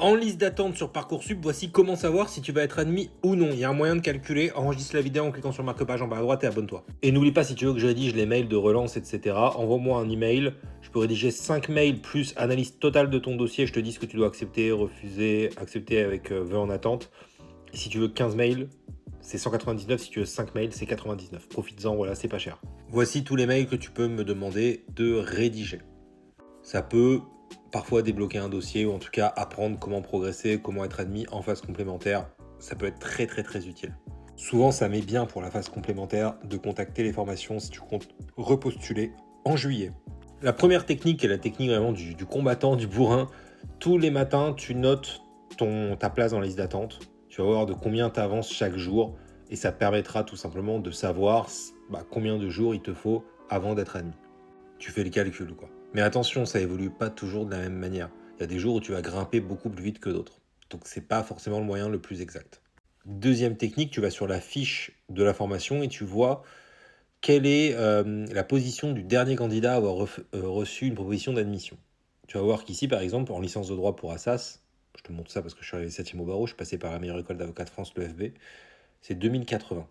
En liste d'attente sur Parcoursup, voici comment savoir si tu vas être admis ou non. Il y a un moyen de calculer, enregistre la vidéo en cliquant sur marque-page en bas à droite et abonne-toi. Et n'oublie pas, si tu veux que je rédige les mails de relance, etc., envoie-moi un email. Je peux rédiger 5 mails plus analyse totale de ton dossier. Je te dis ce que tu dois accepter, refuser, accepter avec vœu en attente. Et si tu veux 15 mails, c'est 199. Si tu veux 5 mails, c'est 99. Profites-en, voilà, c'est pas cher. Voici tous les mails que tu peux me demander de rédiger. Ça peut parfois débloquer un dossier ou en tout cas apprendre comment progresser, comment être admis en phase complémentaire. Ça peut être très utile. Souvent, ça met bien pour la phase complémentaire de contacter les formations si tu comptes repostuler en juillet. La première technique est la technique vraiment du combattant, du bourrin. Tous les matins, tu notes ta place dans la liste d'attente. Tu vas voir de combien tu avances chaque jour et ça te permettra tout simplement de savoir combien de jours il te faut avant d'être admis. Tu fais le calcul, quoi. Mais attention, ça évolue pas toujours de la même manière. Il y a des jours où tu vas grimper beaucoup plus vite que d'autres. Donc c'est pas forcément le moyen le plus exact. Deuxième technique, tu vas sur la fiche de la formation et tu vois quelle est la position du dernier candidat à avoir reçu une proposition d'admission. Tu vas voir qu'ici, par exemple, en licence de droit pour Assas, je te montre ça parce que je suis arrivé 7e au barreau, je suis passé par la meilleure école d'avocats de France, l'EFB, c'est 2080.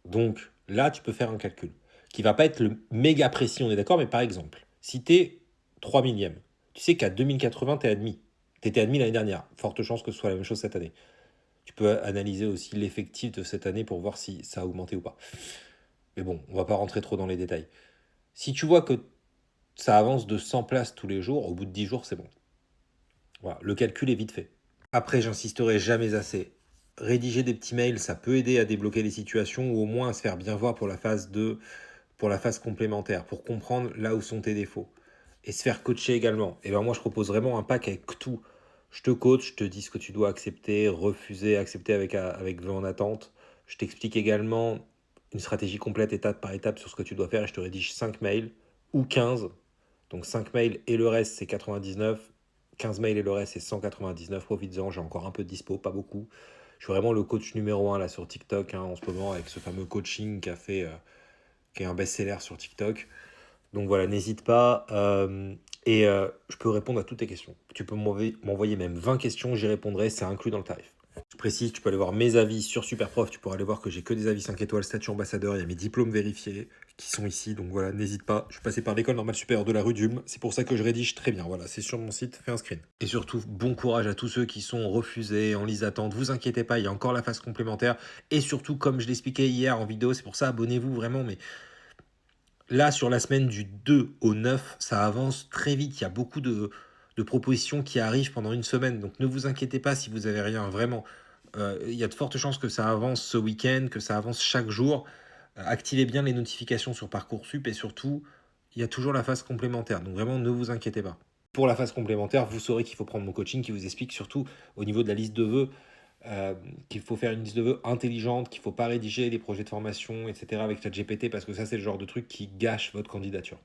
Donc là, tu peux faire un calcul qui va pas être le méga précis, on est d'accord, mais par exemple, si tu es 3 millième, tu sais qu'à 2080, tu es admis. Tu étais admis l'année dernière. Forte chance que ce soit la même chose cette année. Tu peux analyser aussi l'effectif de cette année pour voir si ça a augmenté ou pas. Mais bon, on va pas rentrer trop dans les détails. Si tu vois que ça avance de 100 places tous les jours, au bout de 10 jours, c'est bon. Voilà, le calcul est vite fait. Après, j'insisterai jamais assez. Rédiger des petits mails, ça peut aider à débloquer les situations ou au moins à se faire bien voir pour la phase complémentaire, pour comprendre là où sont tes défauts. Et se faire coacher également. Et bien moi, je propose vraiment un pack avec tout. Je te coach, je te dis ce que tu dois accepter, refuser, accepter avec vœu en attente. Je t'explique également une stratégie complète étape par étape sur ce que tu dois faire et je te rédige 5 mails ou 15. Donc 5 mails et le reste, c'est 99. 15 mails et le reste, c'est 199. Profites-en, j'ai encore un peu de dispo, pas beaucoup. Je suis vraiment le coach numéro 1 là sur TikTok en ce moment avec ce fameux coaching qui est un best-seller sur TikTok. Donc voilà, n'hésite pas. Je peux répondre à toutes tes questions. Tu peux m'envoyer même 20 questions, j'y répondrai, c'est inclus dans le tarif. Je précise, tu peux aller voir mes avis sur Superprof, tu pourras aller voir que j'ai que des avis 5 étoiles, statut ambassadeur, il y a mes diplômes vérifiés qui sont ici, donc voilà, n'hésite pas. Je suis passé par l'école normale supérieure de la rue d'Ulm, c'est pour ça que je rédige très bien, voilà, c'est sur mon site, fais un screen. Et surtout, bon courage à tous ceux qui sont refusés en liste d'attente, vous inquiétez pas, il y a encore la phase complémentaire, et surtout, comme je l'expliquais hier en vidéo, c'est pour ça, abonnez-vous vraiment, mais là, sur la semaine du 2 au 9, ça avance très vite. Il y a beaucoup de propositions qui arrivent pendant une semaine. Donc ne vous inquiétez pas si vous n'avez rien. Vraiment, il y a de fortes chances que ça avance ce week-end, que ça avance chaque jour. Activez bien les notifications sur Parcoursup et surtout, il y a toujours la phase complémentaire. Donc vraiment, ne vous inquiétez pas. Pour la phase complémentaire, vous saurez qu'il faut prendre mon coaching qui vous explique surtout au niveau de la liste de vœux qu'il faut faire une liste de vœux intelligente, qu'il ne faut pas rédiger des projets de formation, etc. avec ChatGPT parce que ça, c'est le genre de truc qui gâche votre candidature.